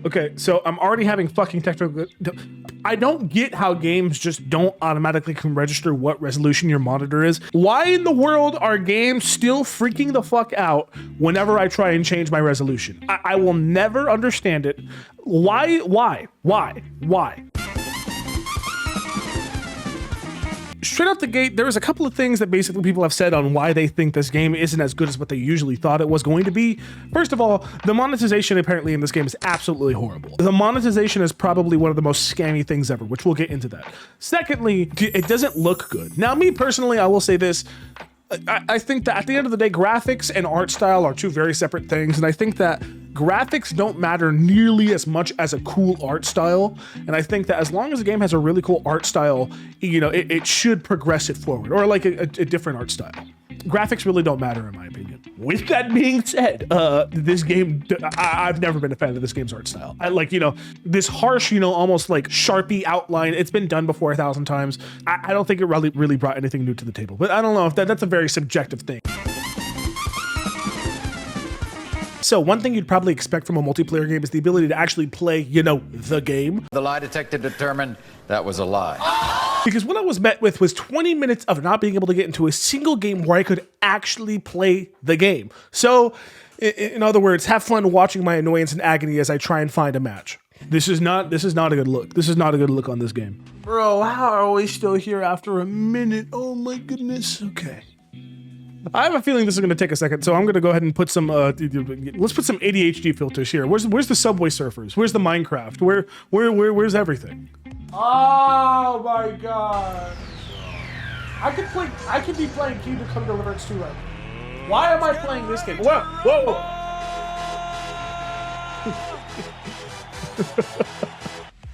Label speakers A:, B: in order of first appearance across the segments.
A: Okay, so I'm already having fucking technical. I don't get how games just don't automatically can register what resolution your monitor is. Why in the world are games still freaking the fuck out whenever I try and change my resolution? I will never understand it. Why? Straight out the gate, there was a couple of things that basically people have said on why they think this game isn't as good as what they usually thought it was going to be. First of all, the monetization apparently in this game is absolutely horrible. The monetization is probably one of the most scammy things ever, which we'll get into that. Secondly, it doesn't look good. Now, me personally, I will say this. I think that at the end of the day, graphics and art style are two very separate things, and I think that graphics don't matter nearly as much as a cool art style. And I think that as long as the game has a really cool art style, you know, it should progress it forward, or like a different art style. Graphics really don't matter in my opinion. With that being said, this game, I've never been a fan of this game's art style. I like, you know, this harsh, you know, almost like Sharpie outline. It's been done before 1,000 times. I don't think it really brought anything new to the table, but I don't know if that's a very subjective thing. So one thing you'd probably expect from a multiplayer game is the ability to actually play, you know, the game.
B: The lie detector determined that was a lie.
A: Because what I was met with was 20 minutes of not being able to get into a single game where I could actually play the game. So, in other words, have fun watching my annoyance and agony as I try and find a match. This is not a good look. This is not a good look on this game. Bro, how are we still here after a minute? Oh my goodness. Okay. I have a feeling this is going to take a second, so I'm going to go ahead and put some, let's put some ADHD filters here. Where's the Subway Surfers? Where's the Minecraft? Where's everything? Oh my god. I could be playing Kingdom Come Deliverance 2 right now. Why am I playing this game? Whoa!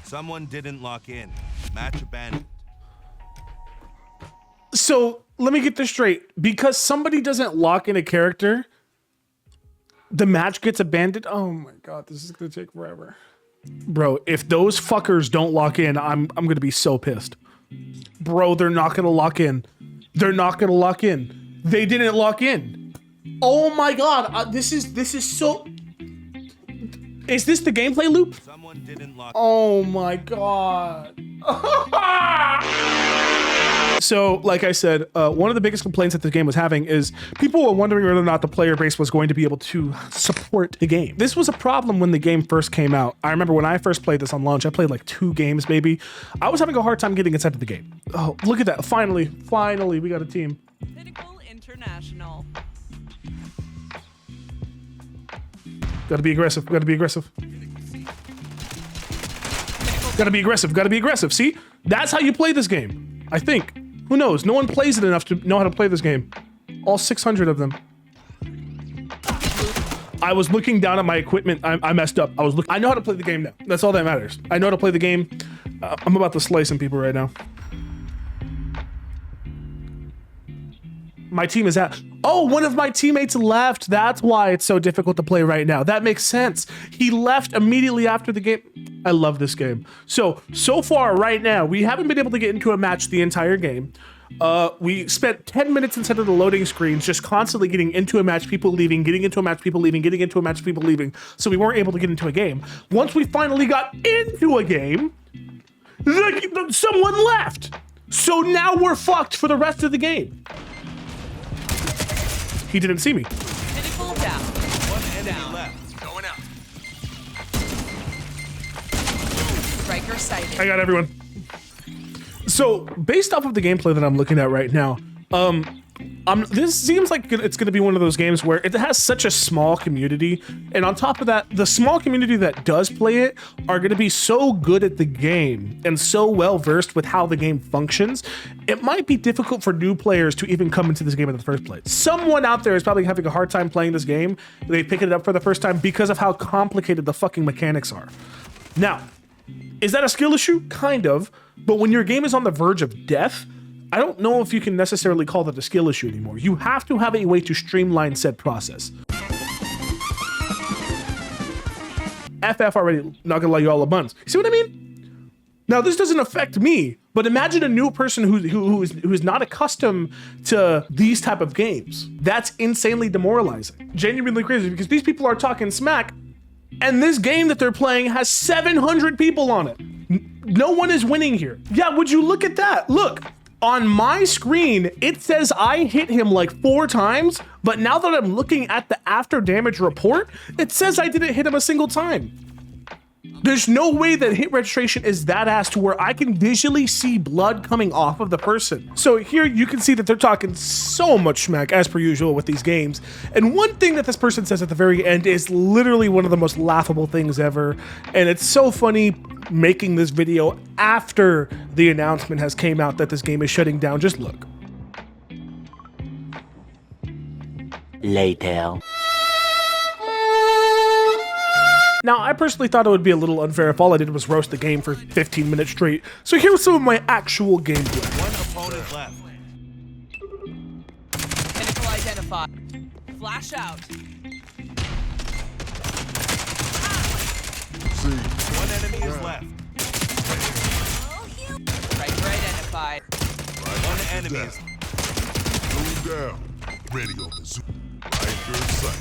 C: Someone didn't lock in. Match abandoned.
A: So let me get this straight. Because somebody doesn't lock in a character, the match gets abandoned. Oh my god, this is gonna take forever. Bro, if those fuckers don't lock in, I'm gonna be so pissed. Bro, they're not gonna lock in. They're not gonna lock in. They didn't lock in. Oh my god, this is so. Is this the gameplay loop?
C: Someone didn't lock.
A: Oh my god. So, like I said, one of the biggest complaints that the game was having is people were wondering whether or not the player base was going to be able to support the game. This was a problem when the game first came out. I remember when I first played this on launch, I played like 2 games maybe. I was having a hard time getting inside of the game. Oh, look at that. Finally, we got a team.
D: Pinnacle International.
A: Gotta be aggressive. Gotta be aggressive. See? That's how you play this game. I think. Who knows? No one plays it enough to know how to play this game. All 600 of them. I was looking down at my equipment. I messed up. I know how to play the game now. That's all that matters. I know how to play the game. I'm about to slice some people right now. My team is out. Oh, one of my teammates left. That's why it's so difficult to play right now. That makes sense. He left immediately after the game. I love this game. So far right now, we haven't been able to get into a match the entire game. We spent 10 minutes inside of the loading screens, just constantly getting into a match, people leaving, getting into a match, people leaving, getting into a match, people leaving. So we weren't able to get into a game. Once we finally got into a game, someone left. So now we're fucked for the rest of the game. He didn't see me.
D: Pinnacle down.
C: One enemy left. Going out.
D: Striker sighted.
A: I got everyone. So based off of the gameplay that I'm looking at right now, this seems like it's going to be one of those games where it has such a small community, and on top of that, the small community that does play it are going to be so good at the game and so well versed with how the game functions, it might be difficult for new players to even come into this game in the first place. Someone out there is probably having a hard time playing this game. They pick it up for the first time because of how complicated the fucking mechanics are. Now, is that a skill issue? Kind of, but when your game is on the verge of death, I don't know if you can necessarily call that a skill issue anymore. You have to have a way to streamline said process. FF already, not gonna lie you all a buns. You see what I mean? Now this doesn't affect me, but imagine a new person who is not accustomed to these type of games. That's insanely demoralizing. Genuinely crazy because these people are talking smack And this game that they're playing has 700 people on it. No one is winning here. Yeah, would you look at that? Look, on my screen, it says I hit him like 4 times, but now that I'm looking at the after damage report, it says I didn't hit him a single time. There's no way that hit registration is that ass to where I can visually see blood coming off of the person. So here you can see that they're talking so much smack as per usual with these games. And one thing that this person says at the very end is literally one of the most laughable things ever. And it's so funny making this video after the announcement has came out that this game is shutting down. Just look.
E: Later.
A: Now, I personally thought it would be a little unfair if all I did was roast the game for 15 minutes straight. So here's some of my actual gameplay.
C: One opponent left.
D: Pinnacle identified. Flash out.
C: One enemy is left.
D: Striker identified.
C: One enemy is
F: Down. Ready on the zoom. Striker sighted.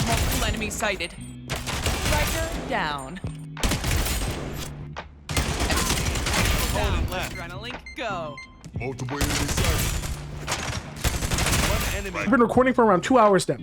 D: Multiple enemies sighted. Striker down.
C: opponent left.
D: Adrenaline go.
F: Multiple enemies sighted.
C: One enemy.
A: I've been recording for around 2 hours now.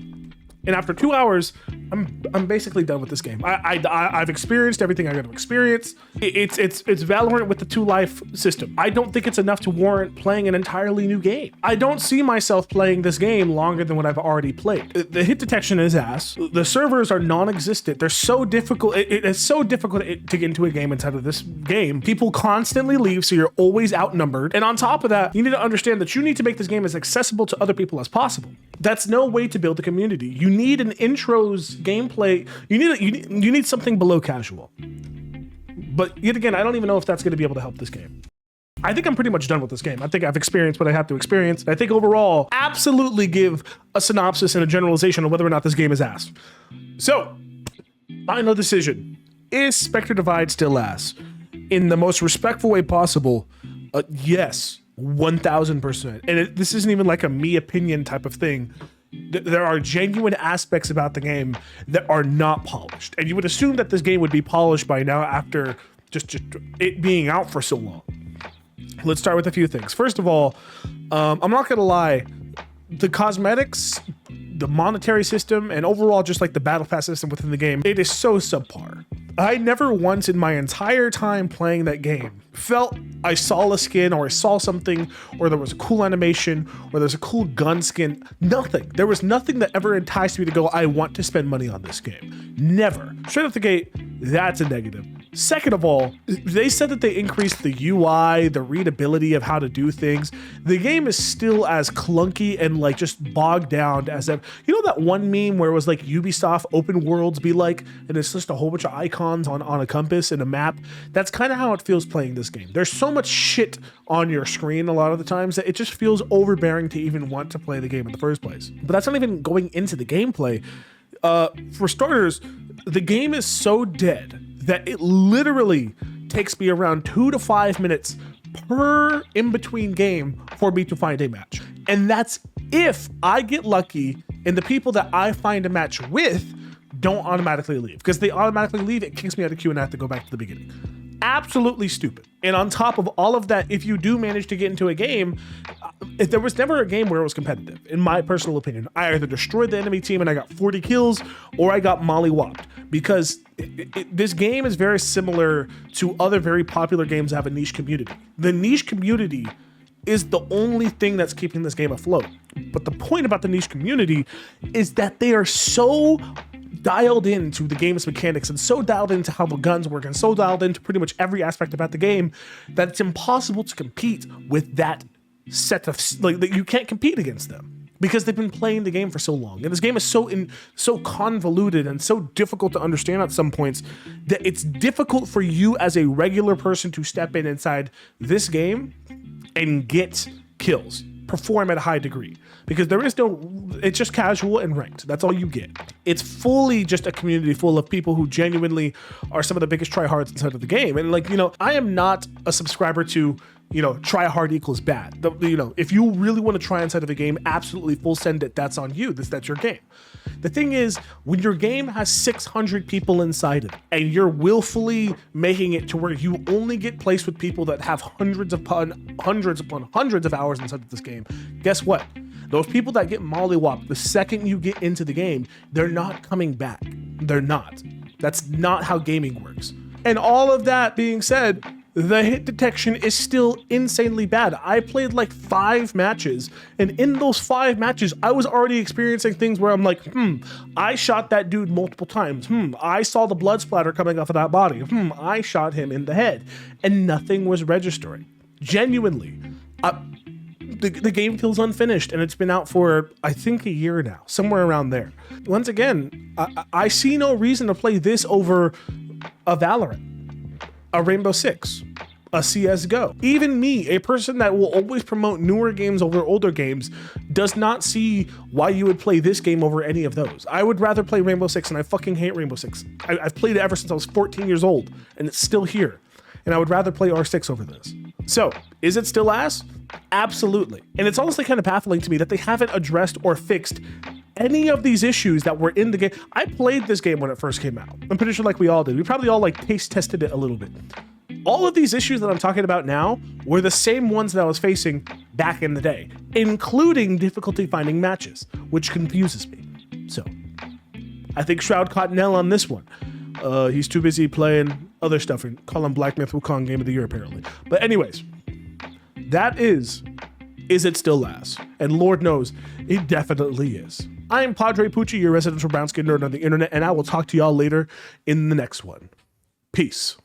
A: And after 2 hours, I'm basically done with this game. I've experienced everything I got to experience. It's Valorant with the 2-life system. I don't think it's enough to warrant playing an entirely new game. I don't see myself playing this game longer than what I've already played. The hit detection is ass. The servers are non-existent. They're so difficult. It is so difficult to get into a game inside of this game. People constantly leave, so you're always outnumbered. And on top of that, you need to understand that you need to make this game as accessible to other people as possible. That's no way to build a community. You need an intros gameplay. You need something below casual. But yet again, I don't even know if that's going to be able to help this game. I think I'm pretty much done with this game. I think I've experienced what I have to experience. I think overall, absolutely give a synopsis and a generalization of whether or not this game is ass. So, final decision. Is Spectre Divide still ass? In the most respectful way possible, yes, 1000%. And this isn't even like a me opinion type of thing. There are genuine aspects about the game that are not polished. And you would assume that this game would be polished by now after just it being out for so long. Let's start with a few things. First of all, I'm not gonna lie, the cosmetics, the monetary system, and overall just like the battle pass system within the game, it is so subpar. I never once in my entire time playing that game felt I saw a skin or I saw something or there was a cool animation or there's a cool gun skin. Nothing. There was nothing that ever enticed me to go, I want to spend money on this game. Never. Straight off the gate, that's a negative. Second of all, they said that they increased the UI, the readability of how to do things. The game is still as clunky and like just bogged down as ever. You know that one meme where it was like Ubisoft open worlds be like, and it's just a whole bunch of icons on a compass and a map? That's kind of how it feels playing this game. There's so much shit on your screen a lot of the times that it just feels overbearing to even want to play the game in the first place. But that's not even going into the gameplay. For starters, the game is so dead that it literally takes me around 2 to 5 minutes per in-between game for me to find a match. And that's if I get lucky and the people that I find a match with don't automatically leave. Because they automatically leave, it kicks me out of queue and I have to go back to the beginning. Absolutely stupid. And on top of all of that, if you do manage to get into a game, there was never a game where it was competitive, in my personal opinion. I either destroyed the enemy team and I got 40 kills, or I got mollywopped. Because this game is very similar to other very popular games that have a niche community. The niche community is the only thing that's keeping this game afloat. But the point about the niche community is that they are so dialed into the game's mechanics and so dialed into how the guns work and so dialed into pretty much every aspect about the game that it's impossible to compete with that set of, like, you can't compete against them because they've been playing the game for so long. And this game is so convoluted and so difficult to understand at some points that it's difficult for you as a regular person to step in inside this game and get kills, perform at a high degree, because there is no, it's just casual and ranked. That's all you get. It's fully just a community full of people who genuinely are some of the biggest tryhards inside of the game. And like, you know, I am not a subscriber to try hard equals bad. If you really want to try inside of a game, absolutely full send it. That's on you. That's your game. The thing is, when your game has 600 people inside it and you're willfully making it to where you only get placed with people that have hundreds upon hundreds of hours inside of this game, guess what? Those people that get mollywopped the second you get into the game, they're not coming back. They're not. That's not how gaming works. And all of that being said, the hit detection is still insanely bad. I played like 5 matches, and in those 5 matches, I was already experiencing things where I'm like, I shot that dude multiple times. I saw the blood splatter coming off of that body. I shot him in the head, and nothing was registering. Genuinely. The game feels unfinished, and it's been out for, I think, a year now, somewhere around there. Once again, I see no reason to play this over a Valorant, a Rainbow Six, a CSGO. Even me, a person that will always promote newer games over older games, does not see why you would play this game over any of those. I would rather play Rainbow Six, and I fucking hate Rainbow Six. I've played it ever since I was 14 years old, and it's still here. And I would rather play R6 over this. So, is it still ass? Absolutely. And it's honestly kind of baffling to me that they haven't addressed or fixed any of these issues that were in the game. I played this game when it first came out. I'm pretty sure like we all did. We probably all like taste tested it a little bit. All of these issues that I'm talking about now were the same ones that I was facing back in the day, including difficulty finding matches, which confuses me. So, I think Shroud caught Nell on this one. He's too busy playing other stuff and call him Black Myth Wukong Game of the Year, apparently. But anyways, that is it still ass? And Lord knows, it definitely is. I am Padre Pucci, your residential brown skin nerd on the internet, and I will talk to y'all later in the next one. Peace.